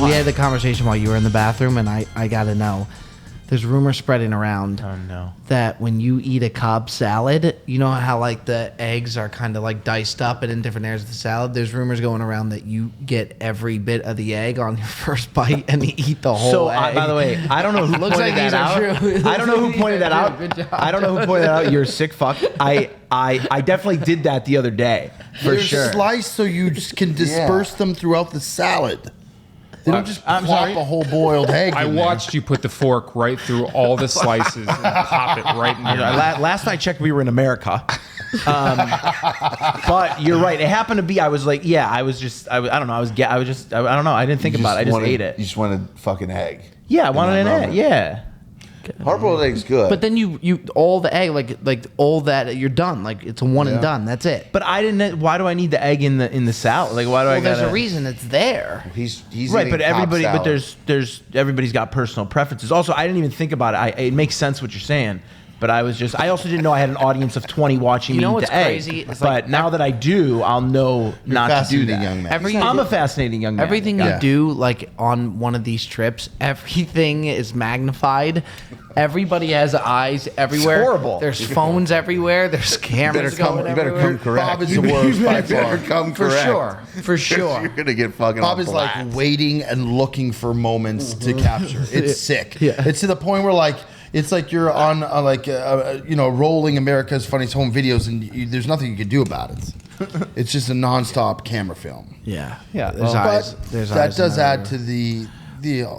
we had the conversation while you were in the bathroom, and I got to know. There's rumors spreading around that when you eat a Cobb salad, you know how like the eggs are kind of like diced up and in different areas of the salad? There's rumors going around that you get every bit of the egg on your first bite and you eat the whole egg. By the way, I don't know who pointed that out. I don't know who pointed that out. Good job. I don't know who pointed that out. You're a sick fuck. I definitely did that the other day. They're sliced so you just can disperse them throughout the salad. They don't just plop a whole boiled egg. I watched you put the fork right through all the slices and pop it right in your mouth. Last I checked, we were in America. But you're right. It happened to be. I was like, I don't know. I don't know. I didn't think about it. I just ate it. You just wanted fucking egg. Yeah, I wanted an egg. Yeah. Hard-boiled egg's good. But then you all the egg like all that you're done. Like it's a one and done. That's it. But I didn't. Why do I need the egg in the salad? Like why do I? There's a reason it's there. He's right. But everybody. Salad. But there's everybody's got personal preferences. Also, I didn't even think about it. It makes sense what you're saying. But I also didn't know I had an audience of 20 watching me eat the egg. Crazy? It's but now that I do, I'll know not to do that. Young man. I'm a fascinating young man. Everything you do, like on one of these trips, everything is magnified. Everybody has eyes everywhere. It's horrible. There's phones everywhere. There's cameras going everywhere. You better come correct. Bob is the worst by far. Come For correct. sure. For sure. You're gonna get fucking. Bob is like waiting and looking for moments to capture. It's sick. It's to the point where like it's like you're on rolling America's Funniest Home Videos and there's nothing you can do about it. It's just a nonstop camera film. Yeah. There's eyes. That does add to the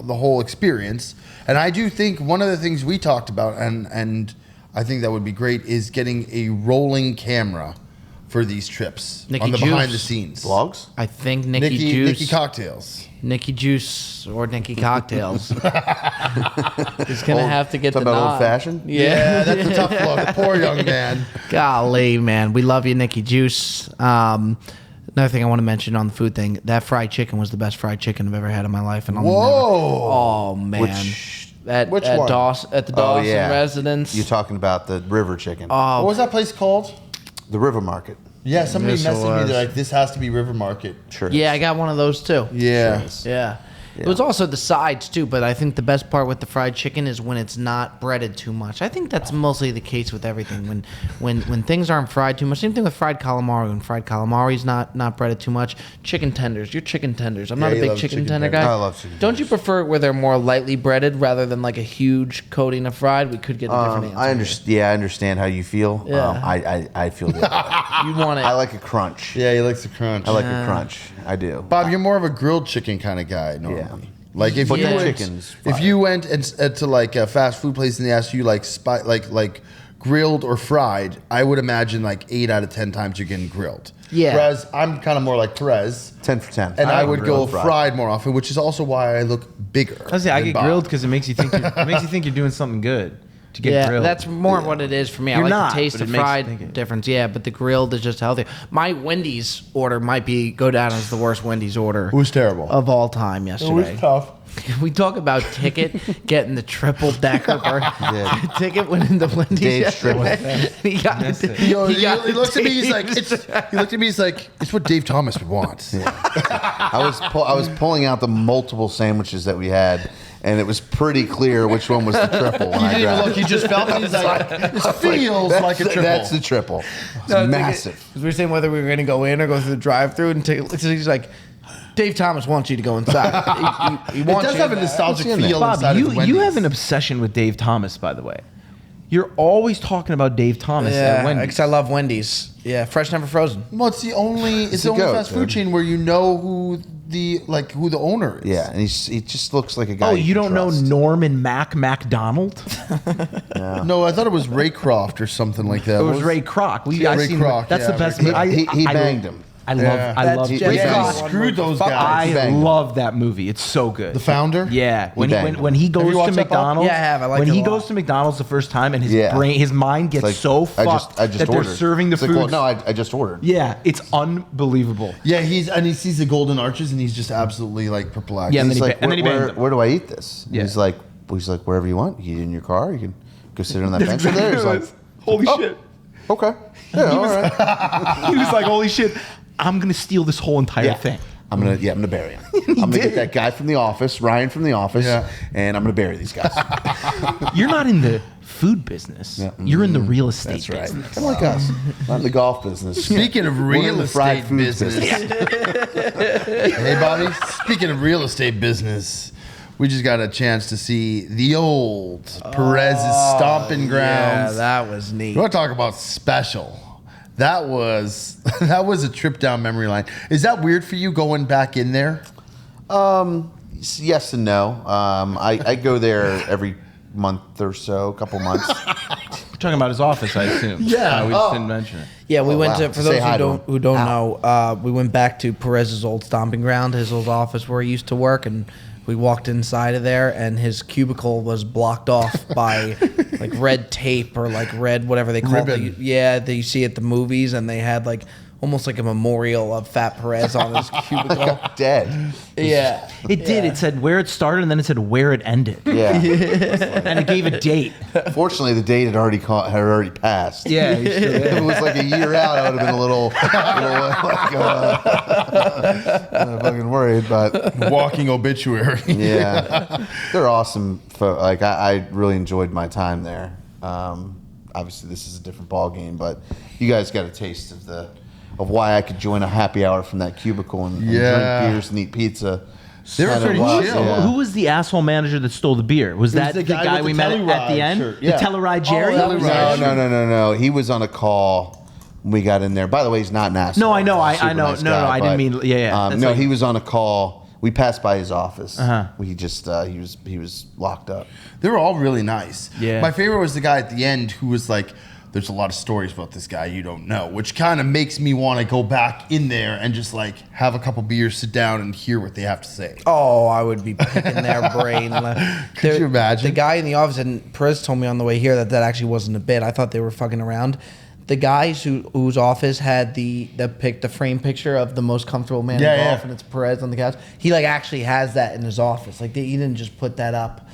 whole experience. And I do think one of the things we talked about, and I think that would be great, is getting a rolling camera for these trips Nikki on the Juice. behind the scenes Vlogs? I think Nikki Juice. Nikki Cocktails. Nikki Juice or Nikki Cocktails. He's going to have to get the Talking about nod. old fashioned? Yeah, that's a tough look. Poor young man. Golly, man. We love you, Nikki Juice. Another thing I want to mention on the food thing, that fried chicken was the best fried chicken I've ever had in my life. And oh, man. Which one? At the Dawson residence. You're talking about the river chicken. What was that place called? The River Market. Yeah, somebody Yes, it messaged me. was. They're like, this has to be River Market. Sure. Yeah, I got one of those too. Yeah. Yeah. It was also the sides too, but I think the best part with the fried chicken is when it's not breaded too much. I think that's mostly the case with everything. When things aren't fried too much. Same thing with fried calamari. When fried calamari is not breaded too much. Chicken tenders. You're chicken tenders. I'm not a big chicken tender guy. I love chicken Don't you prefer it where they're more lightly breaded rather than like a huge coating of fried? We could get a different answer. I understand. Yeah, I understand how you feel. Yeah. I feel the other way. You want it. I like a crunch. Yeah, he likes the crunch. I like a crunch. I do. Bob, you're more of a grilled chicken kind of guy normally. Yeah. Like if But you the went, chicken's if you went to like a fast food place and they asked you like grilled or fried, I would imagine like 8 out of 10 times you're getting grilled. Yeah. Whereas I'm kind of more like Perez. 10 for 10. And I would go grilled fried more often, which is also why I look bigger. I get Bob. grilled because it makes you think you're doing something good to get grilled. That's more what it is for me. You're I like not, the taste but of it makes you fried think it. difference. Yeah, but the grilled is just healthier. My Wendy's order might go down as the worst Wendy's order. It was terrible. Of all time yesterday. It was tough. We talk about Ticket getting the triple decker burger. Ticket went into Wendy's Dave's yesterday. He got it. He looked at me. He's like, it's what Dave Thomas would want. Yeah. I was pulling out the multiple sandwiches that we had, and it was pretty clear which one was the triple. When He I didn't even grabbed look. it. He just felt it. He's like, this feels like a triple. That's the triple. It's massive. Because we were saying whether we were going to go in or go through the drive-thru, and he's like, Dave Thomas wants you to go inside. He It wants does you have a in nostalgic What's in there? feel Bob, inside of you Wendy's. have an obsession with Dave Thomas, by the way. You're always talking about Dave Thomas at Wendy's. because I love Wendy's. Yeah, fresh, never frozen. Well, it's the only goat, fast food dude. chain where you know who the owner is. Yeah, and he just looks like a guy. Oh, you can don't know trust. Norman MacDonald? No, I thought it was Raycroft or something like that. It was Ray Kroc. Ray Kroc, That's yeah, the best. He banged him. I love He Ray banged Kroc. him. Screwed those I guys. banged him. love that movie. It's so good. The founder? Yeah, when banged him. when he you goes to watched that, Bob? McDonald's, Yeah, I have. I liked when it a he lot. goes to McDonald's the first time and Yeah. his mind gets Like, so fucked I just that ordered. they're serving the It's like, food. well, no, I just ordered. Yeah, it's unbelievable. Yeah, he sees the golden arches and he's just absolutely like perplexed. Yeah, and He's then like, and then he banged him. where do I eat this? Yeah. He's like wherever you want. You eat it in your car. You can go sit on that bench over there. He's like, Holy shit. okay, yeah, all right. He was like, holy shit, I'm going to steal this whole entire thing. I'm gonna bury him. I'm gonna get that guy from the office, Ryan from the office, and I'm gonna bury these guys. You're not in the food business. Yeah. You're in the real estate business. Kind of like us. Not in the golf business. Speaking of real estate business. Hey, Bobby. Speaking of real estate business, we just got a chance to see the old Perez's stomping grounds. Yeah, that was neat. You want to talk about special? That was a trip down memory lane. Is that weird for you going back in there? Yes and no. I go there every month or so, a couple months. We're talking about his office, I assume. Yeah. We just didn't mention it. Yeah, we went to, for those who don't Ow. know, we went back to Perez's old stomping ground, his old office where he used to work, and we walked inside of there, and his cubicle was blocked off by like red tape or like red whatever they call it. Yeah, that you see at the movies, and they had like almost like a memorial of Fat Perez on his cubicle. Dead. Yeah, It did. It said where it started, and then it said where it ended. Yeah. And it gave a date. Fortunately, the date had already passed. Yeah. If it was like a year out, I would have been a little fucking worried. But Walking obituary. yeah, they're awesome. Like I really enjoyed my time there. Obviously, this is a different ball game, but you guys got a taste of why I could join a happy hour from that cubicle and drink beers and eat pizza. They were pretty chill. Yeah. Who was the asshole manager that stole the beer? Was that the guy with we the met at the end? shirt. Yeah. The Telluride Jerry? No. He was on a call when we got in there. By the way, he's not an asshole. No, I know. He's a I super know. nice No, guy, I didn't mean. Yeah. That's No, like- he was on a call. We passed by his office. Uh-huh. We just he was locked up. They were all really nice. Yeah. My favorite was the guy at the end who was like, there's a lot of stories about this guy you don't know, which kind of makes me want to go back in there and just like have a couple beers, sit down, and hear what they have to say. Oh, I would be picking their brain. Could you imagine? The guy in the office, and Perez told me on the way here that actually wasn't a bit. I thought they were fucking around. The guys whose office had the frame picture of the most comfortable man in golf, and it's Perez on the couch. He like actually has that in his office. Like he didn't just put that up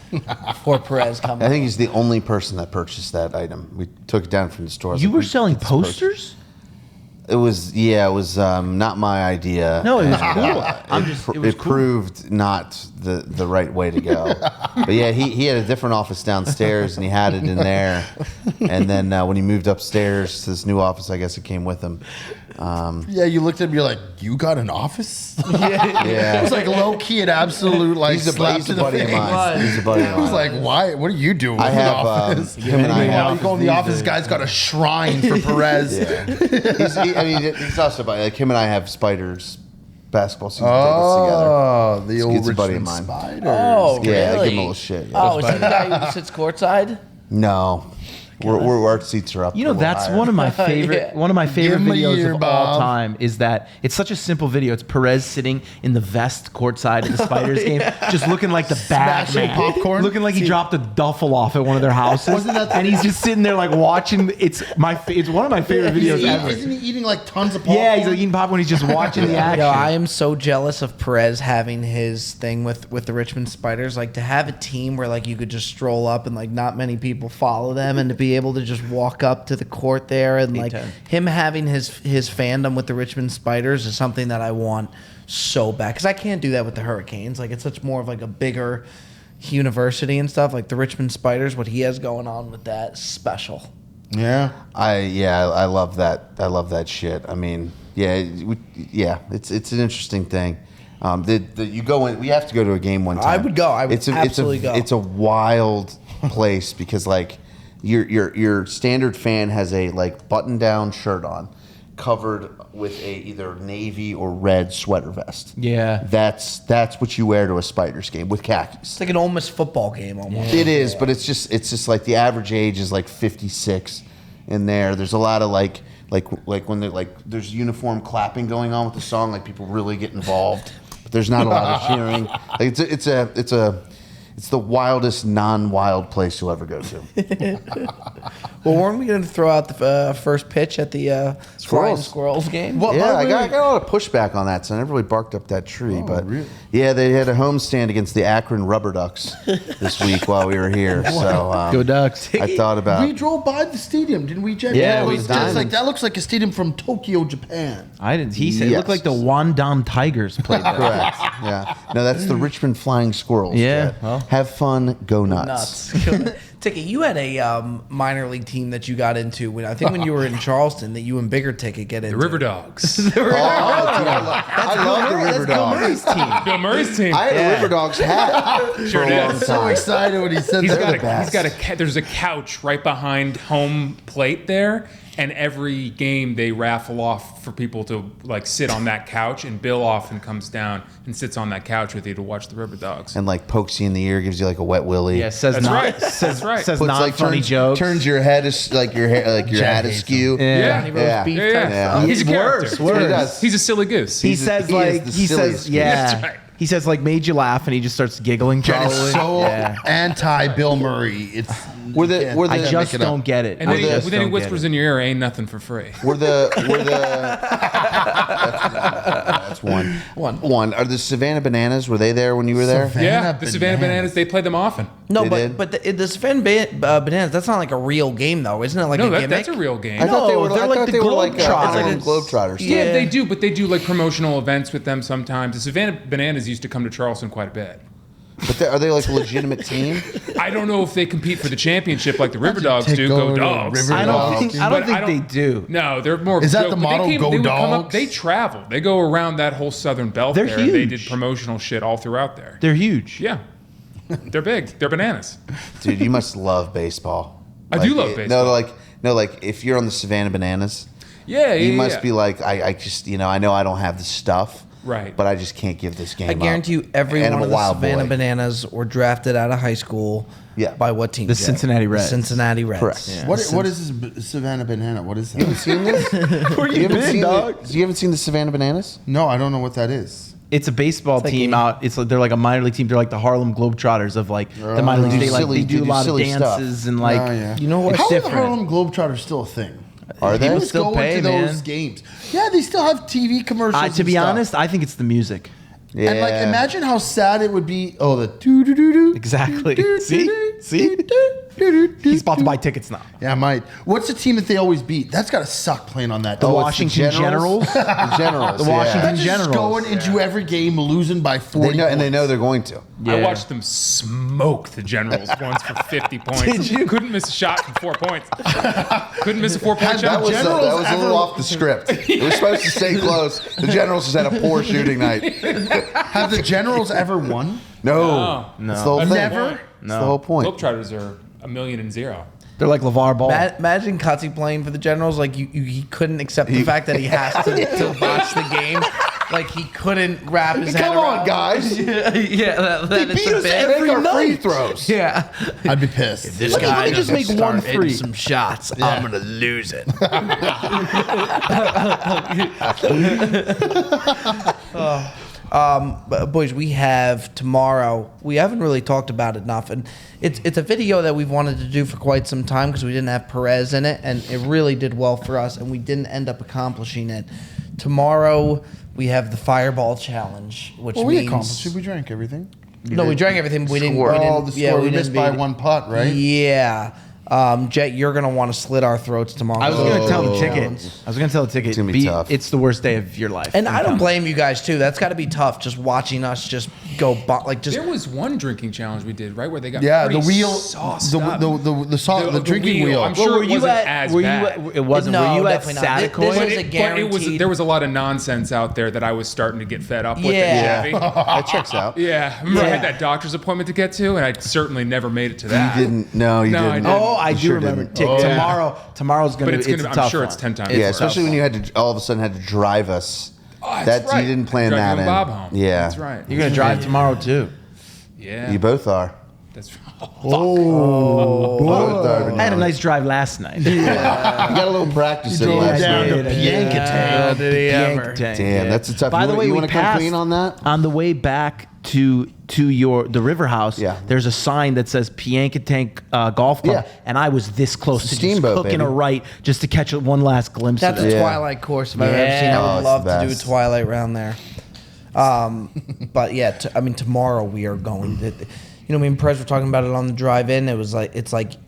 for Perez coming. I think he's the only person that purchased that item. We took it down from the store. You were selling posters? It was not my idea. No, it was and, cool. It proved not the right way to go. But yeah, he had a different office downstairs, and he had it in there. And then when he moved upstairs to this new office, I guess it came with him. Yeah, you looked at him, you're like, you got an office? Yeah. It was like low key and absolute like He's a slap to the buddy of face. mine. He's a buddy of I was mine. like, why? What are you doing? I in the have office? him and I You have. go in the office, this guy's got a shrine for Perez. Yeah. He's also like him and I have Spiders basketball season tickets Oh, the old He's a buddy Richmond of mine. Spiders. Oh, together. Yeah, I really? give him a little shit. Yeah. Oh, is he the guy who sits courtside? No, our seats are up. You know, a little that's higher. one of my favorite Yeah. one of my favorite Give him a videos year, of all Bob. time is that it's such a simple video. It's Perez sitting in the vest courtside at the Spiders game, just looking like the bad Smashing man, popcorn. looking like he dropped a duffel off at one of their houses, and he's just sitting there like watching. It's one of my favorite videos ever. Isn't he eating like tons of popcorn? Yeah, he's like eating popcorn. He's just watching the action. Yo, I am so jealous of Perez having his thing with the Richmond Spiders. Like to have a team where like you could just stroll up and like not many people follow them, and to be able to just walk up to the court there and like him having his fandom with the Richmond Spiders is something that I want so bad because I can't do that with the Hurricanes. Like it's such more of like a bigger university and stuff. Like the Richmond Spiders, what he has going on with that is special. Yeah. I love that. I love that shit. I mean, it's an interesting thing. You go in. We have to go to a game one time. I would go. I would absolutely go. It's a wild place because like your standard fan has a like button down shirt on, covered with a either navy or red sweater vest. Yeah. That's what you wear to a Spiders game with khakis. It's like an Ole Miss football game almost. It is, but it's just like the average age is like 56 in there. There's a lot of like when they're like there's uniform clapping going on with the song, like people really get involved. But there's not a lot of cheering. Like it's the wildest non-wild place you'll ever go to. Well, weren't we going to throw out the first pitch at the flying squirrels game? What, Yeah, I really? got a lot of pushback on that, so I never really barked up that tree. But really? yeah, they had a homestand against the Akron Rubber Ducks this week while we were here. So Go Ducks. I thought about. We drove by the stadium, didn't we, Jack? Yeah, That we was did. just like that looks like a stadium from Tokyo, Japan. I didn't. He said it Yes. looked like the Wandam Tigers played there. Correct. Yeah. No, that's the Richmond Flying Squirrels. Yeah, Jet. well. Have fun. Go nuts. Ticket, you had a minor league team that you got into when you were in Charleston that you and Bigger Ticket get into. The River Dogs. Oh, dude, I love the River Dogs. Bill Murray's team. I had a River Dogs hat for Sure a did. long I'm so time. excited when he said He's that. got a there's a couch right behind home plate there, and every game they raffle off for people to like sit on that couch, and Bill often comes down and sits on that couch with you to watch the River Dogs. And like pokes you in the ear, gives you like a wet willy. Yeah, says That's not. right. Says, That's right. Says Puts, not like, funny turns, jokes. Turns your head like your hair, like your hat askew. Yeah. Johnny Roast beef Yeah, type yeah. stuff. He's a character. What he does. He's a silly goose. He He's- says he is like the he silliest says yeah. That's right. He says like made you laugh, and he just starts giggling. Jet is Probably. so Yeah. anti Bill Murray. It's Were the- you can't were the- I make just it up. don't get it. And I then, just then he don't whispers get in your ear, "Ain't nothing for free." Were the that's one. Are the Savannah Bananas? Were they there when you were there? Yeah, the Savannah Bananas. They play them often. No, They did? but the Savannah Bananas, that's not like a real game though, isn't it? Like No, a gimmick? that's a real game. I thought they were. they're I like thought the they were like Globetrotters. Globetrotters. Yeah, Yeah. they do, but they do like promotional events with them sometimes. The Savannah Bananas used to come to Charleston quite a bit. But are they like a legitimate team? I don't know if they compete for the championship like the River Dogs take do. Go over the Dogs! River I Dogs. don't think. I don't But think they do. No, they're more. Is that joke, the but motto, They, Go would come up, Dogs? they travel. They go around that whole southern belt They're there. And they huge. did promotional shit all throughout there. They're huge. Yeah, they're big. They're bananas. Dude, you must love baseball. I do love baseball. No, like if you're on the Savannah Bananas, Yeah, you yeah, must yeah. be like, I just, I know I don't have the stuff, Right. But I just can't give this game I up. guarantee you every And one I'm a of the wild Savannah boy. Bananas were drafted out of high school Yeah. by what team? The Jay? Cincinnati Reds. The Cincinnati Reds. Correct. Yeah. What is this Savannah Banana? What is that? Seen this? Where You haven't seen you haven't seen the Savannah Bananas? No, I don't know what that is. It's a baseball like team a- out. It's like they're like a minor league team. They're like the Harlem Globetrotters of like the minor leagues. They do They like silly- they do they a do lot of silly stuff. dances and like Oh, yeah. You know what's How different? are the Harlem Globetrotters still a thing? Are they? People Just still go pay, into those man. games. Yeah, they still have TV commercials. to be and stuff. honest, I think it's the music. Yeah. And like, imagine how sad it would be. Oh, the doo doo doo doo. Exactly. See? He's about to buy tickets now. Yeah, I might. What's the team that they always beat? That's got to suck playing on that. The team. Washington Generals. The Generals. The yeah. Washington That's just Generals. going into every game losing by 40 They know, and they points. know they're going to. Yeah. I watched them smoke the Generals once for 50 points. Did you? Couldn't miss a shot from 4 points. Couldn't miss a 4-point Had shot. That was a Generals little ever- off the script. It was supposed to stay close. The Generals just had a poor shooting night. Have the Generals ever won? No. No. It's the whole That's thing. the Never? point. It's the whole point. Globetrotters are 1,000,000. They're like LeVar Ball. Imagine Cutsy playing for the Generals. Like he couldn't accept the fact that he has to watch the game. Like he couldn't wrap his head Come on, around. guys. yeah, that They it's beat a us bit. every Every night. Free night. throws. Yeah. I'd be pissed. This Let me guy just doesn't make start one hitting free. some shots. I'm gonna lose it. But boys, we have tomorrow. We haven't really talked about it enough, and it's a video that we've wanted to do for quite some time because we didn't have Perez in it, and it really did well for us, and we didn't end up accomplishing it. Tomorrow we have the Fireball Challenge, which Well, we means accomplished it. We drank everything. no, we drank everything. But we didn't. Score. We didn't Oh, the yeah, score. We didn't missed by beat- one putt, right? Yeah. Jet, you're gonna want to slit our throats tomorrow. I was going to tell the Challenge. ticket. I was going to tell the ticket. It's gonna be tough. It's the worst day of your life. And I don't coming. blame you guys too. That's got to be tough, just watching us just go like just. There was one drinking challenge we did, right, where they got Yeah, the pretty wheel, sauced the up. the drinking wheel. I'm sure were it you wasn't at? as Were bad. you? It wasn't. No, were you at definitely not. This Satacoy? was a But it was. guaranteed- There was a lot of nonsense out there that I was starting to get fed up with. Yeah. At Chevy. That checks out. Yeah, remember I Yeah. had that doctor's appointment to get to, and I certainly never made it to that. You didn't. No, you No, I didn't. didn't. Oh, I do sure remember. didn't. Tick. Yeah. Tomorrow's going But to. it's It's gonna. a I'm tough sure one. it's 10 times. Yeah, worse. especially when you had to all of a sudden had to drive us. Oh, that's right. You didn't plan Driving that you in. and Bob home. Yeah, That's right. You're going to drive tomorrow too. Yeah. You both are. That's I had a nice drive last night. You got a little practice in last down night. to Piankatang. Did he ever? Damn, that's a tough. By the way, you we want to come passed clean on that? on the way back to the River House. Yeah. There's a sign that says Piankatank Golf Club, Yeah. and I was this close to just Steamboat, cooking baby. a right just to catch one last glimpse That's of a it. Yeah. Twilight course if I've ever seen. I Oh, would it's love the to do a best. Twilight round there. But yeah, tomorrow we are going. Me and Perez were talking about it on the drive-in. It was like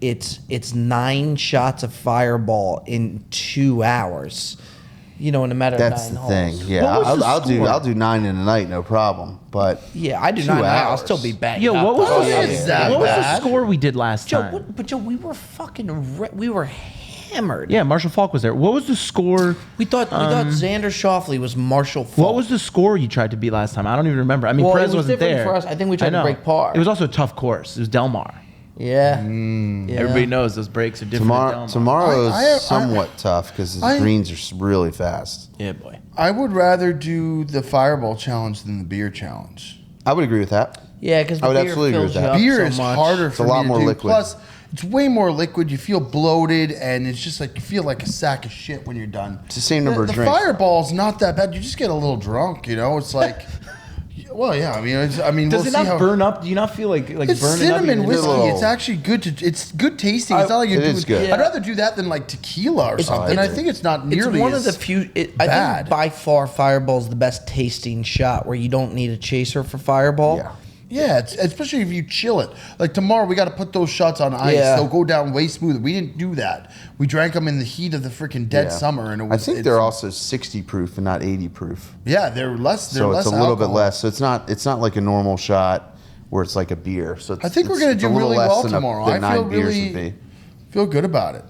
it's 9 shots of Fireball in 2 hours. In a matter That's of 9 the thing. holes. Yeah, What was the I'll score? do 9 in a night, no problem. But Yeah, I do 2 not. I'll hours. still be banged. Yo, up. what was Oh, the, yeah, is that what was the bad? score we did last Joe, time? Joe, we were fucking. We were hammered. Yeah, Marshall Falk was there. What was the score? We thought Xander Schauffele was Marshall Falk. What was the score you tried to beat last time? I don't even remember. I mean, Well, it Perez was wasn't different there. for us. I think we tried to know. break par. It was also a tough course. It was Del Mar. Yeah. Everybody knows those breaks are different. at Del Mar. Tomorrow's I- somewhat tough because the greens are really fast. Yeah, boy. I would rather do the Fireball challenge than the beer challenge. I would agree with that. Yeah, because I would absolutely agree with that. Beer so is much. harder for a lot me to more do. liquid. Plus, it's way more liquid. You feel bloated, and it's just like you feel like a sack of shit when you're done. It's the same number of The drinks. Fireball's not that bad. You just get a little drunk. It's like, well, yeah. Does we'll it see how. not burn up? Do you not feel like It's burning up? cinnamon your- whiskey. little- It's actually good to. It's good tasting. It's not like you're It doing. is good. I'd rather do that than like tequila or something. I think it's not It's nearly. one of as the few. I bad. think by far Fireball's the best tasting shot where you don't need a chaser for Fireball. Yeah. Yeah, especially if you chill it. Like tomorrow, we got to put those shots on ice. Yeah. They'll go down way smoother. We didn't do that. We drank them in the heat of the freaking dead Yeah. summer, and it I was. think it's- they're also 60 proof and not 80 proof. Yeah, they're less. They're So less it's a little bit alcohol. less. So it's not like a normal shot where it's like a beer. So it's, I think we're it's- gonna it's a do little really less well than tomorrow. than I feel 9 beers really would be. feel good about it.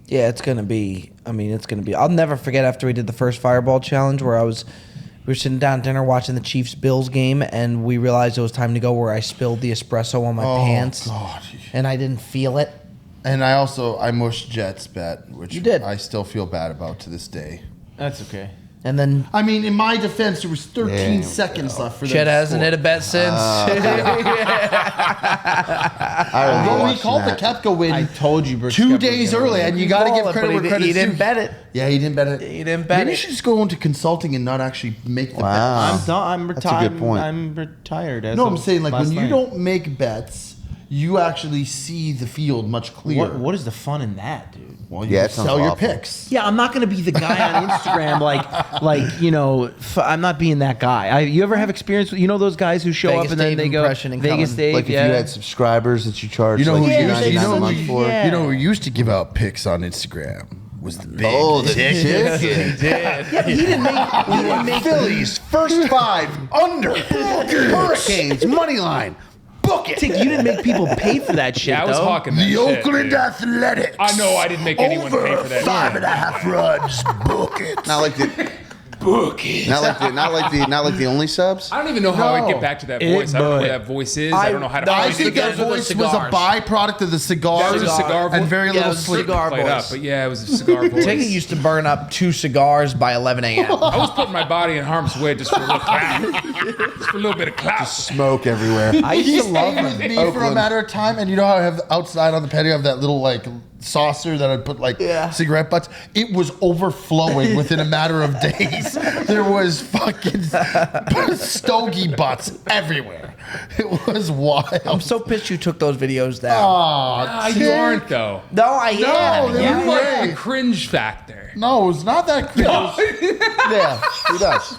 Yeah, it's gonna be. It's gonna be. I'll never forget after we did the first Fireball challenge where we were sitting down at dinner watching the Chiefs-Bills game, and we realized it was time to go. Where I spilled the espresso on my pants, God. and I didn't feel it. And I mushed Jets bet, which You did. I still feel bad about to this day. That's okay. And then I mean, in my defense, there was 13 Damn, seconds left for them. Chet to hasn't score. hit a bet since. I remember Well, he watching called that. the Koepka win. I told you, Brooks 2 Koepka was days gonna early, win. and you got to give But credit where he credit's didn't due. bet it. Yeah, he didn't bet it. He didn't bet Maybe you it. should just go into consulting and not actually make the Wow. bets. I'm That's a retired. good point. I'm retired. As No, of I'm saying like last when you night. don't make bets, you actually see the field much clearer. What is the fun in that, dude? Well, you Yeah, yeah, it sounds sell your awful. picks. Yeah, I'm not gonna be the guy on Instagram I'm not being that guy. You ever have experience with those guys who show Vegas up and then Dave they go impression and Vegas Cullen. Dave, Like if yeah. you had subscribers that you charge You know like who Yeah, used, they you $2.99 know a who, month for. yeah. you know who used to give out picks on Instagram was the big Oh, the ticket. ticket. he didn't make Phillies first 5 under Hurricanes money line. Book it. Tick, you didn't make people pay for that shit. Yeah, I was though. hawking that The shit, Oakland dude. Athletics. I know I didn't make anyone Over pay for that. 5.5 runs. Book it. Not like the not like the only subs. I don't even know how No. I get back to that voice. I don't know where that voice is. I don't know how to I find think it that again. voice was a byproduct of the cigars That was a cigar and voice? very Yeah, it little was a sleep. cigar Played up, voice. but yeah, it was a cigar voice. Ticket used to burn up 2 cigars by 11 a.m. I was putting my body in harm's way just for a little clout. Just for a little bit of clout. Smoke everywhere. I used He to love stayed with him. me for a Oakland. matter of time, and you know how I have outside on the patio, I have that little like saucer that I'd put like cigarette butts. It was overflowing within a matter of days. There was fucking stogie butts everywhere. It was wild. I'm so pissed you took those videos down. Ah, you aren't though. No, I am. they You were have like great. a cringe factor. No, it's not that cringe. Yeah, he does.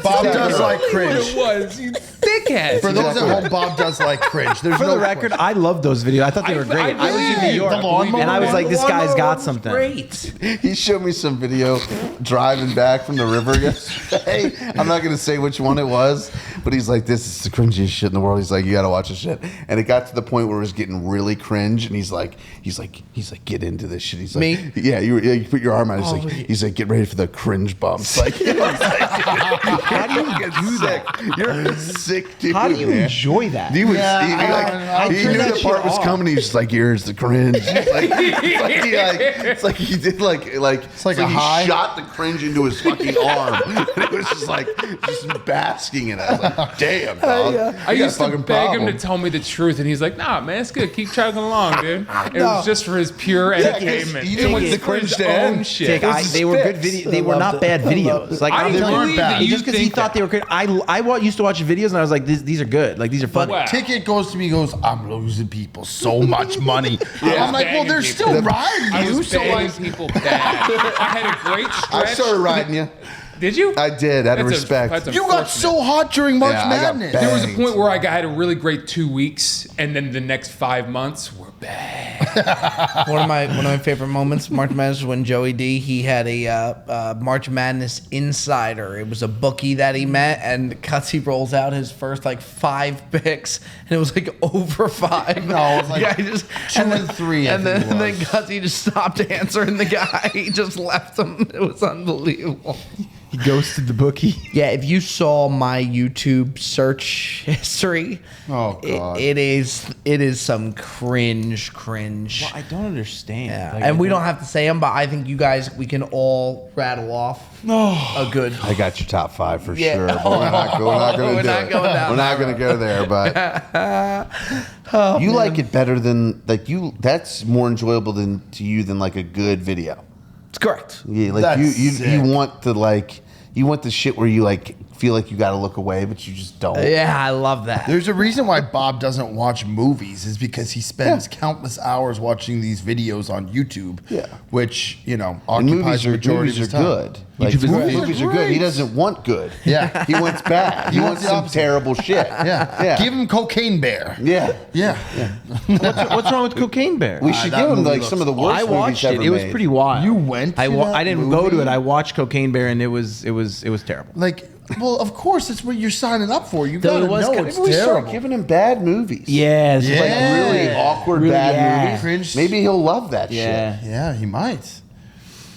Bob does like What cringe. it was, you dickhead. For those at home, Bob does like cringe. There's For no the record, question. I love those videos. I thought they were great. I was in New York, The lawnmower and I was one? like, "This guy's got something." Great. He showed me some video driving back from the river yesterday. I'm not going to say which one it was, but he's like, this is the cringiest shit in the world. He's like, you got to watch this shit. And it got to the point where it was getting really cringe. And he's like, get into this shit. He's like, Me? Yeah, you put your arm out. He's like, get ready for the cringe bumps. Like, how do you get sick? You're a sick sick dude. How do you man. enjoy that? He was. Yeah, He turn knew that the part shit was off. coming. He was just like, "Here's the cringe." It's like he did like it's like a high. He shot the cringe into his fucking arm. And it was just like basking in it. I was like, "Damn, dog." I used to beg him to tell me the truth, and he's like, "Nah, man, it's good. Keep chugging along, dude." It was just for his pure entertainment. you didn't want the It was for cringe his to own end. shit. They were good videos. They were not bad videos. Like I I'm telling believe you, that you just because he think thought that. they were good. I used to watch videos and I was like, these are good. Like these are funny. Wow. Ticket goes to me, goes, I'm losing people so much money. Yeah. I'm like, well, Begging they're people. still riding I you. was So begging like, people bad. I had a great stretch. I started riding you. Did you? I did, out of That's respect. that's you got unfortunate. so hot during March Yeah, I got Madness. bad. There was a point where I had a really great 2 weeks, and then the next 5 months were bad. One of my favorite moments, March Madness, was when Joey D, he had a March Madness insider. It was a bookie that he met, and Cutsy rolls out his first like 5 picks, and it was like over 5. No, it was like he just 2 and 3, I and think then it was. Cutsy just stopped answering the guy. He just left him. It was unbelievable. He ghosted the bookie. Yeah, if you saw my YouTube search history, Oh, God. it is some cringe. Well, I don't understand. Yeah, Like, and we don't have to say them, but I think you guys, we can all rattle off a good. I got your top 5 for Yeah. sure. But we're not going We're to do not it. going down We're not that going to go there. But you like it better than like you. That's more enjoyable to you than like a good video. It's correct. Yeah, like That's you sick. want the shit where you like feel like you got to look away, but you just don't. Yeah, I love that. There's a reason why Bob doesn't watch movies is because he spends countless hours watching these videos on YouTube. Yeah. Which, And occupies the majority movies of are his time. good. Like, YouTube is great. movies are good. Great. He doesn't want good. Yeah. He wants bad. He wants the some opposite. terrible shit. Yeah. Yeah. Give him Cocaine Bear. Yeah. Yeah. What's wrong with Cocaine Bear? We should that give him movie like some of the looks- worst I movies watched it. ever It was made. pretty wild. You went to that I didn't go to movie? it. I watched Cocaine Bear, and it was terrible. Like, well, of course, that's what you're signing up for. You Though gotta it was know kind it's Maybe we start terrible. giving him bad movies. Yeah, Like really awkward bad yeah. movies. Cringe. Maybe he'll love that Yeah. shit. Yeah, he might.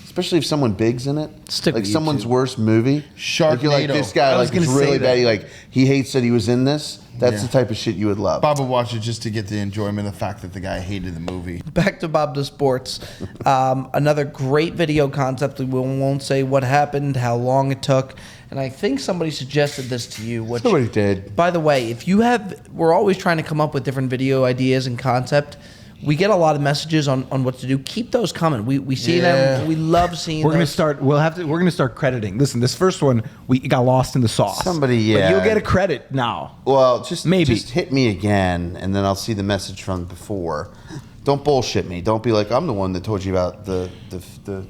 Especially if someone big's in it. Stick like with someone's YouTube. worst movie. Like you're like, Sharknado. this guy I was like is gonna say really that. bad. He hates that he was in this. That's Yeah. the type of shit you would love. Bob would watch it just to get the enjoyment of the fact that the guy hated the movie. Back to Bob to Sports. Another great video concept. We won't say what happened, how long it took, and I think somebody suggested this to you. Which, Somebody did. By the way, if you have, we're always trying to come up with different video ideas and concept. We get a lot of messages on what to do. Keep those coming. We see them. We love seeing. We're gonna those. start. We're gonna start crediting. Listen, this first one we got lost in the sauce. Somebody, But yeah. you'll get a credit now. Well, just Maybe. just hit me again, and then I'll see the message from before. Don't bullshit me. Don't be like I'm the one that told you about the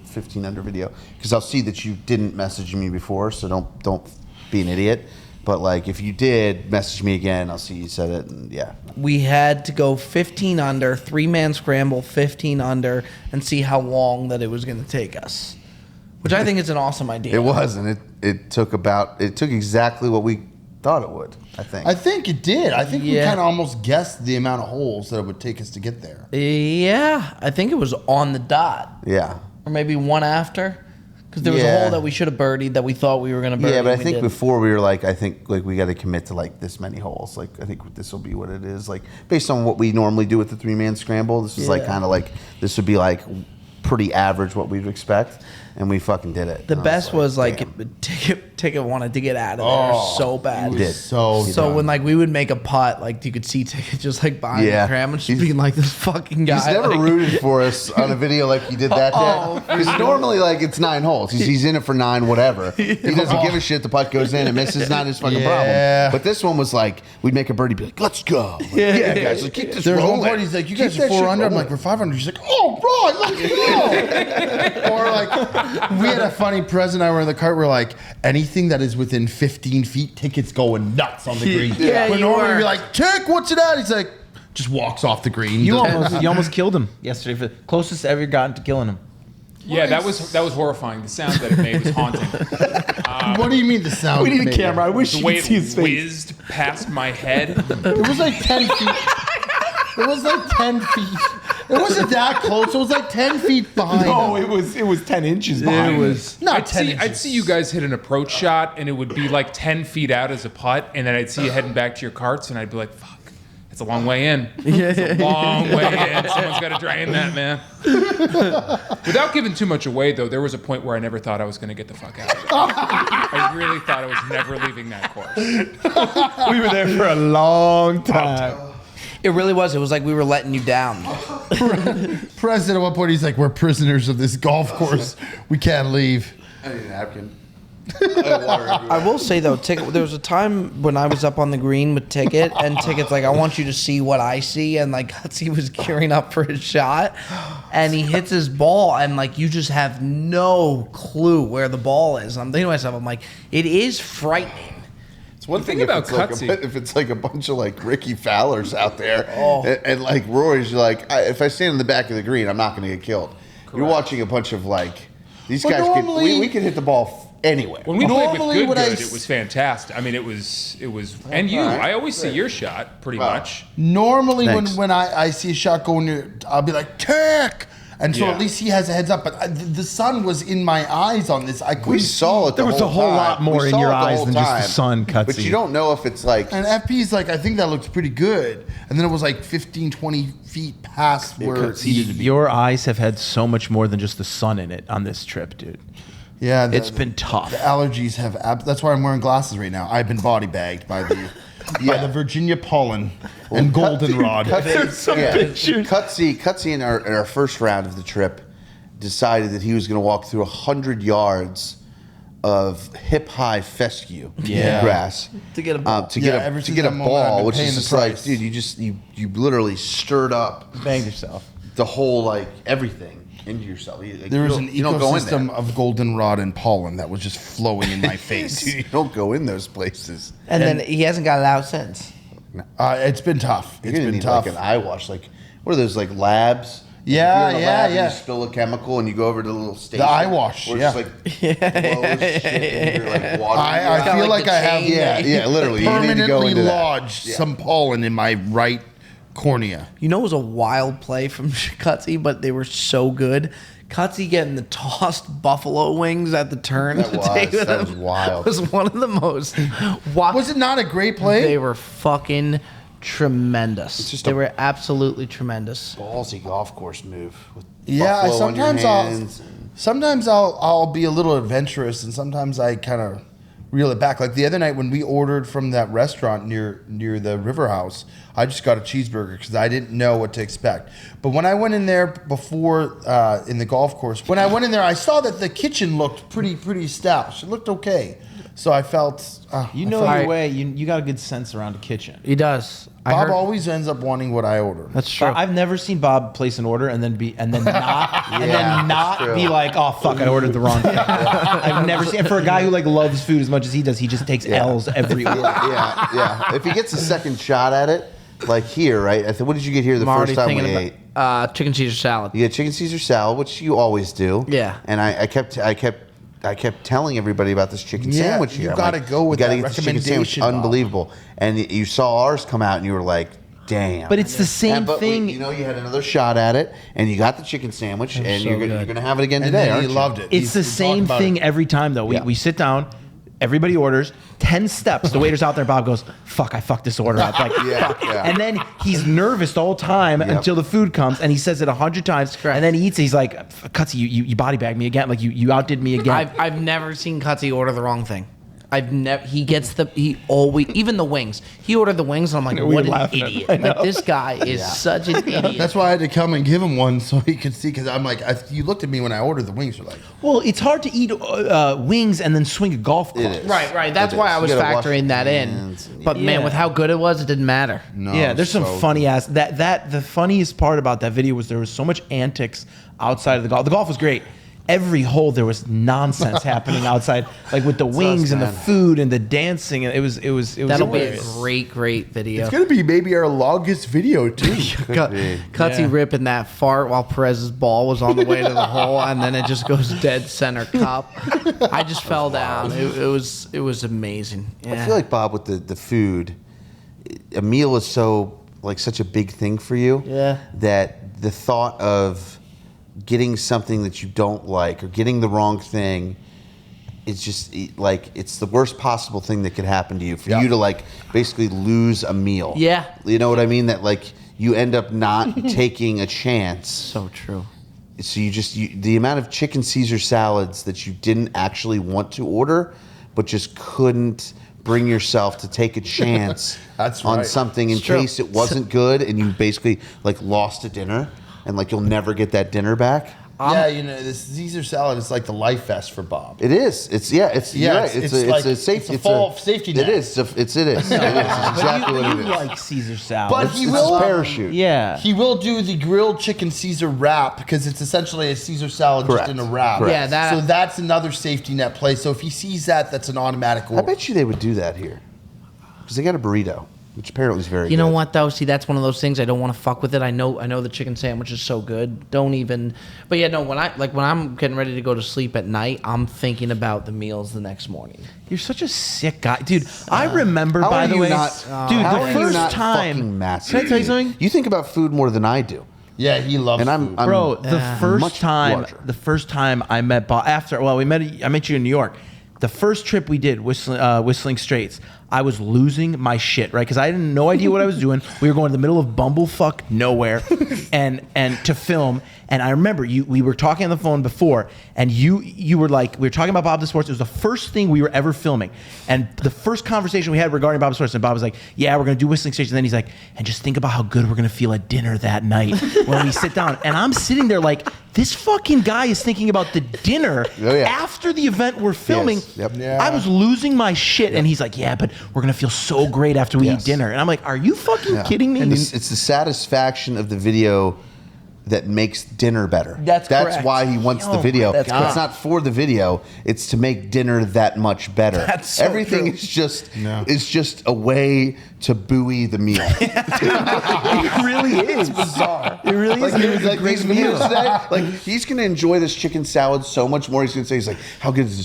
15 under video, because I'll see that you didn't message me before. So don't be an idiot. But like if you did message me again, I'll see you said it, and yeah. We had to go 15 under, 3-man scramble, 15 under, and see how long that it was going to take us. Which I think is an awesome idea. It wasn't. It took exactly what we thought it would. I think. I think it did. I think we Yeah. kind of almost guessed the amount of holes that it would take us to get there. Yeah, I think it was on the dot, Yeah. or maybe one after, because there was a Yeah. hole that we should have birdied that we thought we were going to birdie. Yeah, but I and we think didn't. before we were like, I think like we got to commit to like this many holes. Like I think this will be what it is. Like based on what we normally do with the 3-man scramble, this is like Yeah. kind of like this would be like pretty average what we'd expect, and we fucking did it. The And I best was like damn. Ticket wanted to get out of there so bad. He did. was so So when like we would make a putt, like you could see Ticket just like behind Yeah. the cram and just He's- being like this fucking guy. He's never like, rooted for us on a video like he did that Oh, day. Because normally, like, it's 9 holes. He's in it for 9, whatever. He doesn't give a shit. The putt goes in and misses. Not his fucking Yeah. problem. But this one was like, we'd make a birdie, be like, let's go. Like, yeah, guys, like, keep this There was one rolling. point he's like, you Keep guys are that 4 shit under. I'm rolling. like, we're 5 under. He's like, oh, right, let's go. Or like, we had a funny Perez and I were in the cart. We're like, anything that is within 15 feet, Ticket's going nuts on the green. Yeah, But you normally were. we're like, Tick, what's it at? He's like, just walks off the green. You Doesn't- almost killed him yesterday. For closest ever gotten to killing him. Yeah, that was horrifying. The sound that it made was haunting. What do you mean the sound? it made? I wish The way it whizzed past my head. It was like 10 feet. It was like 10 feet. It wasn't that close. It was like 10 feet behind. No, him. it was 10 inches behind. It was not I'd 10 see, inches. I'd see you guys hit an approach shot, and it would be like 10 feet out as a putt, and then I'd see you heading back to your carts, and I'd be like, fuck, it's a long way in. It's a long way in. Someone's got to drain that, man. Without giving too much away, though, there was a point where I never thought I was going to get the fuck out of it. I really thought I was never leaving that course. We were there for a long time. It really was. It was like we were letting you down. Perez at one point, he's like, we're prisoners of this golf course. We can't leave. I need a napkin. I have water everywhere. I will say though, Ticket. There was a time when I was up on the green with Ticket, and Ticket's like, "I want you to see what I see," and like Gutsy was gearing up for his shot, and he hits his ball, and like you just have no clue where the ball is. I'm thinking to myself, I'm like, it is frightening. It's one The thing thing if about it's like Cutsy- if it's like a bunch of like Ricky Fowlers out there, and like Rory's, you're like, if I stand in the back of the green, I'm not going to get killed. You're watching a bunch of like these Well, guys. normally- We could hit the ball anywhere. When we played with Normally when Good, it was fantastic. I mean, it was, and you. Alright. I always see your shot pretty Wow. much. Normally, Thanks. when I see a shot going near, I'll be like, Tick! And so Yeah. at least he has a heads up. But the sun was in my eyes on this. I couldn't We saw it. There was a whole time. lot more We in saw your it the eyes whole than just the time. sun, But Cutsy. you don't know if it's like. And FP's like, I think that looks pretty good. And then it was like 15, 20 feet past where could see he, Your eyes have had so much more than just the sun in it on this trip, dude. yeah, It's been tough. The allergies have. That's why I'm wearing glasses right now. I've been body bagged by the by the Virginia pollen and goldenrod. Cutsy in our first round of the trip decided that he was going to walk through 100 yards of hip-high fescue grass To get a ball. to Yeah, get ever to since get a that moment, I've ball, been which paying is the just like, price. dude, you literally stirred up Banged yourself. the whole like everything into yourself. Like, There you was don't- an you don't go in there. ecosystem of goldenrod and pollen that was just flowing in my face. You don't go in those places. And then he hasn't got it out since. It's been tough. You're It's gonna been need tough. like an eye wash. Like what are those like labs? Yeah, If you're in a lab and yeah. You spill a chemical and you go over to the little station. eye wash, where yeah. it's just like blows shit and you're like watering I your feel eye. like the I have chain. Yeah, literally. You need to permanently go into that. lodged some pollen in my right cornea. You know, it was a wild play from Cutsy, but they were so good. Cutsy getting the tossed buffalo wings at the turn That to was- take with that him was wild. was one of the most. Was it not a great play? They were fucking tremendous. just They a- were absolutely tremendous. Ballsy golf course move. With Yeah, buffalo on your hands. sometimes I'll be a little adventurous, and sometimes I kind of reel it back. Like the other night when we ordered from that restaurant near the River House, I just got a cheeseburger because I didn't know what to expect. But when I went in there before in the golf course, when I went in there, I saw that the kitchen looked pretty established. It looked okay, so I felt You I know felt- your way. You got a good sense around a kitchen. He does. Bob always ends up wanting what I order. That's true. I've never seen Bob place an order and then not that's true. be like, oh fuck, I ordered the wrong thing. I've never seen. And for a guy who like loves food as much as he does, he just takes L's every order. yeah. If he gets a second shot at it, like here, right? What did you get here the I'm first already time we thinking ate? about chicken Caesar salad. You get chicken Caesar salad, which you always do. Yeah. And I kept telling everybody about this chicken Yeah, sandwich you here. I'm gotta like, go with you gotta that get this chicken sandwich. recommendation, Bob. Unbelievable. And you saw ours come out, and you were like, "Damn!" But it's the same But thing. you had another shot at it, and you got the chicken sandwich, and so you're good. gonna have it again and today. then aren't he you? loved it. It's the same thing every time though. Yeah. We sit down, everybody orders, 10 steps. The waiter's out there. Bob goes, "Fuck, I fucked this order up." Like, Yeah, fuck. yeah. And then he's nervous the whole time until the food comes, and he says it 100 times. correct. And then he eats it. He's like, "Cutsy, you body bagged me again. Like you outdid me again." I've never seen Cutsy order the wrong thing. He always, even the wings. He ordered the wings, and I'm like, We were what an laughing at idiot. him. I Like, know. this guy is such an idiot. That's why I had to come and give him one so he could see. Because I'm like, you looked at me when I ordered the wings. You're like, Well, it's hard to eat wings and then swing a golf club. It is. Right. That's It why is. I was You gotta wash factoring that your in. hands. But man, Yeah. with how good it was, it didn't matter. no. Yeah, there's some so funny ass the funniest part about that video was there was so much antics outside of the golf. The golf was great. Every hole there was nonsense happening outside, like with the wings and the man. food and the dancing. And it was That'll be a hilarious. great video. It's gonna be maybe our longest video too. Cutsy Yeah. ripping that fart while Perez's ball was on the way to the hole, and then it just goes dead center cup. I just fell down. It was amazing. Yeah. I feel like Bob with the food, a meal is so like such a big thing for you. Yeah. That the thought of getting something that you don't like or getting the wrong thing is just like it's the worst possible thing that could happen to you. For you to like basically lose a meal. Yeah. You know what I mean? That like you end up not taking a chance. So true. So the amount of chicken Caesar salads that you didn't actually want to order, but just couldn't bring yourself to take a chance That's on right. something in case it wasn't good, and you basically like lost a dinner, and like you'll never get that dinner back. Yeah, you know, this Caesar salad is like the life vest for Bob. It is. It's you're right. It's a safety. It's a fall safety net. It is. It is. It's exactly what it is. You like Caesar salad. But It's he a will parachute. yeah. He will do the grilled chicken Caesar wrap because it's essentially a Caesar salad Correct. just in a wrap. Correct. Yeah, So that's another safety net play. So if he sees that, that's an automatic I order. bet you they would do that here because they got a burrito, which apparently is very. You know good. what though? See, that's one of those things I don't want to fuck with it. I know the chicken sandwich is so good. Don't even. But yeah, no. When I'm getting ready to go to sleep at night, I'm thinking about the meals the next morning. You're such a sick guy, dude. I remember, How by are the you way, not, dude, how the are you first not time. fucking massive, Can I tell you dude? something? You think about food more than I do, Yeah, he loves and food. I'm Bro, the much first time I met Bob, I met you in New York. The first trip we did, Whistling Straits, I was losing my shit, right? Because I had no idea what I was doing. We were going to the middle of bumblefuck nowhere, and to film. And I remember we were talking on the phone before, and you were like, we were talking about Bob the Sports. It was the first thing we were ever filming, and the first conversation we had regarding Bob the Sports. And Bob was like, "Yeah, we're gonna do Whistling Straits." And then he's like, "And just think about how good we're gonna feel at dinner that night when we sit down." And I'm sitting there like, this fucking guy is thinking about the dinner after the event we're filming. Yes. Yep. Yeah. I was losing my shit, and he's like, "Yeah, but we're gonna feel so great after we eat dinner." And I'm like, "Are you fucking kidding me?" And it's the satisfaction of the video that makes dinner better. That's correct. why he wants the video. That's correct. It's not for the video. It's to make dinner that much better. That's so Everything true. is just a way to buoy the meal. It really is bizarre. It really is. It was a great these meal. videos today, like he's gonna enjoy this chicken salad so much more. He's gonna say, he's like, "How good does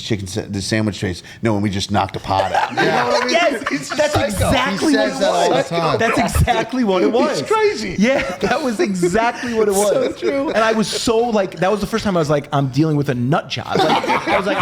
the sandwich taste?" No, when we just knocked a pot out. You know what I mean? Yes, He's that's psycho. exactly He what says it that all the was. time. That's exactly what it was. It's crazy. Yeah, that was exactly what it was. So true. And I was so like, that was the first time I was like, I'm dealing with a nut job. I was like,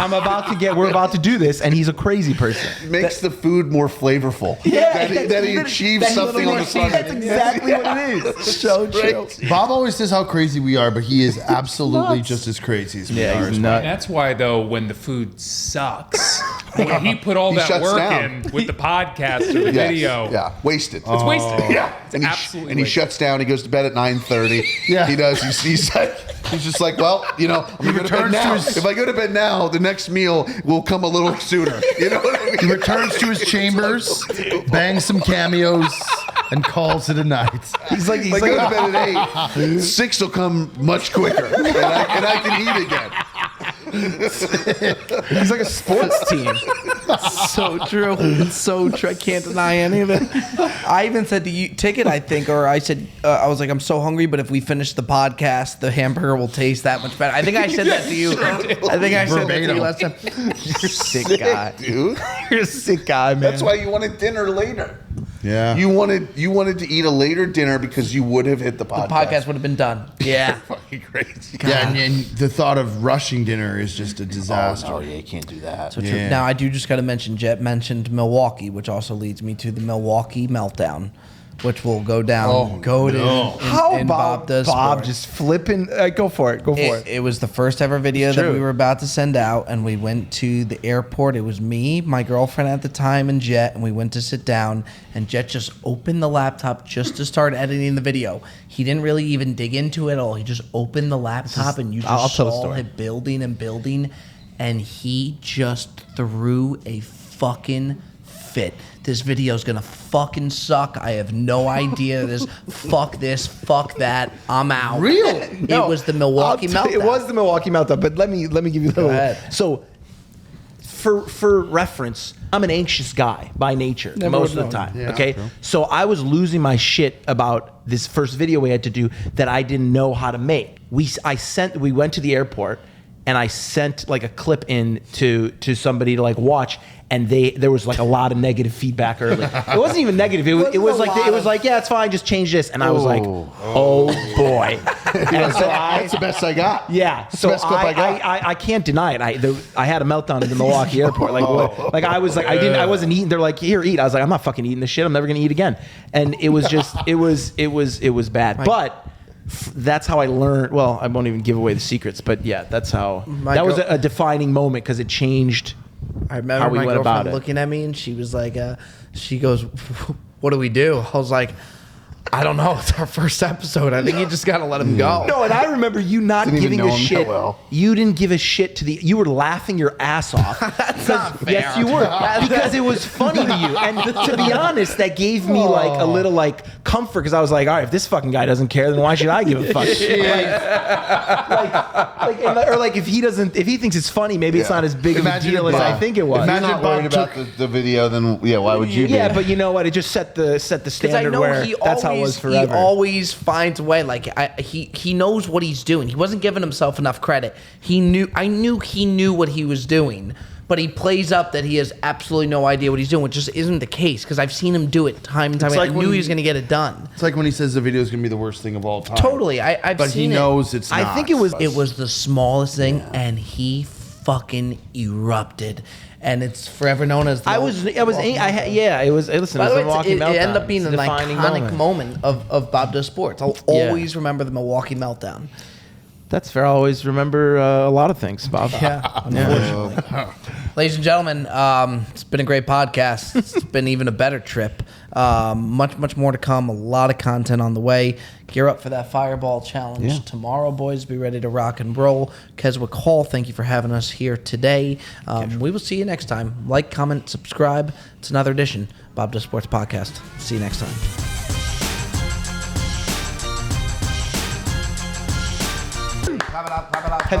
we're about to do this, and he's a crazy person. Makes the food more flavorful. Yeah, that he achieves something on the front. That's exactly what it is. So true. Bob always says how crazy we are, but he is absolutely just as crazy as we Yeah, are. he's as nuts. That's why, though, when the food sucks, when he put all He that shuts work down. in with the podcast or the Yes. video, Yeah, wasted. it's wasted. Yeah, It's and absolutely he wasted. shuts down. He goes to bed at 9:30. Yeah. He does. He's like, he's just like, well, you know, I'm gonna go to bed returns to now. his- If I go to bed now, the next meal will come a little sooner. You know what I mean? He returns to his chambers, bangs some cameos, and calls it a night. He's like, If I go to bed at 8, 6 will come much quicker, and I can eat again. he's like a sports team. So true. It's so true. I can't deny any of it. I even said to you, Ticket, I think, or I said, I was like, I'm so hungry, but if we finish the podcast, the hamburger will taste that much better. I think I said that to you. I think I said that to you last time. You're a sick guy. Dude. You're a sick guy, man. That's why you wanted dinner later. Yeah. You wanted to eat a later dinner because you would have hit the podcast. The podcast would have been done. Yeah. Fucking crazy. Yeah, and the thought of rushing dinner is just a disaster. Oh, yeah, you can't do that. So true. Yeah. Now I do just got to mention, Jet mentioned Milwaukee, which also leads me to the Milwaukee Meltdown, which will go down. Oh, go no. in How in about Bob Does Bob Sports. just flipping? Go for it. Go for it. It was the first ever video that true. we were about to send out, and we went to the airport. It was me, my girlfriend at the time, and Jet, and we went to sit down, and Jet just opened the laptop just to start editing the video. He didn't really even dig into it at all. He just opened the laptop, and you just I'll tell the saw story. it building and building, and he just threw a fucking fit. This video's gonna fucking suck. I have no idea this. Fuck this. Fuck that. I'm out. Really? It was the Milwaukee Meltdown. It was the Milwaukee Meltdown, but let me give you a little. ahead. So, for reference, I'm an anxious guy by nature Never most would of the known. time. Yeah, okay, true. so I was losing my shit about this first video we had to do that I didn't know how to make. We went to the airport, and I sent like a clip in to somebody to like watch. And there was like a lot of negative feedback early. It wasn't even negative. It was like yeah, it's fine. Just change this. And I was like, oh boy. And so That's the best I got. yeah. That's So the best clip I got. I can't deny it. I had a meltdown in the Milwaukee airport. Like I was like I wasn't eating. They're like, here, eat. I was like, I'm not fucking eating this shit. I'm never gonna eat again. And it was just it was bad. But that's how I learned. Well, I won't even give away the secrets. But yeah, that's how that was a defining moment because it changed. I remember how we my went about girlfriend it. looking at me, and she was like, she goes, what do we do? I was like, I don't know. It's our first episode. I think you just got to let him go. No, and I remember you not Didn't even giving know a him that shit. well. You didn't give a shit to the. You were laughing your ass off. That's not fair. Yes, you were because it was funny to you. And to be honest, that gave me like a little like comfort because I was like, all right, if this fucking guy doesn't care, then why should I give a fuck? Or like if he thinks it's funny, maybe it's not as big of a Imagine deal if as Bob- I think it was. Imagine If you're not worried about the video, then yeah, why would you be? Yeah, but you know what? It just set the Because I standard know where he that's how it was forever. He always finds a way. Like he knows what he's doing. He wasn't giving himself enough credit. I knew he knew what he was doing, but he plays up that he has absolutely no idea what he's doing, which just isn't the case. Because I've seen him do it time and time again. like I when knew he was going to get it done. It's like when he says the video is going to be the worst thing of all time. Totally, I've But seen he it. knows it's not. I think it was the smallest thing, and he fucking erupted, and it's forever known as. It was. It was. Listen, By it the was way, a Milwaukee it meltdown. ended up being It's an a defining iconic moment of Bob Does Sports. I'll always remember the Milwaukee meltdown. That's fair. I always remember a lot of things, Bob. Yeah, unfortunately. Ladies and gentlemen, it's been a great podcast. It's been even a better trip. Much more to come. A lot of content on the way. Gear up for that Fireball Challenge tomorrow, boys. Be ready to rock and roll. Keswick Hall, thank you for having us here today. We will see you next time. Like, comment, subscribe. It's another edition Bob Does Sports Podcast. See you next time. Have you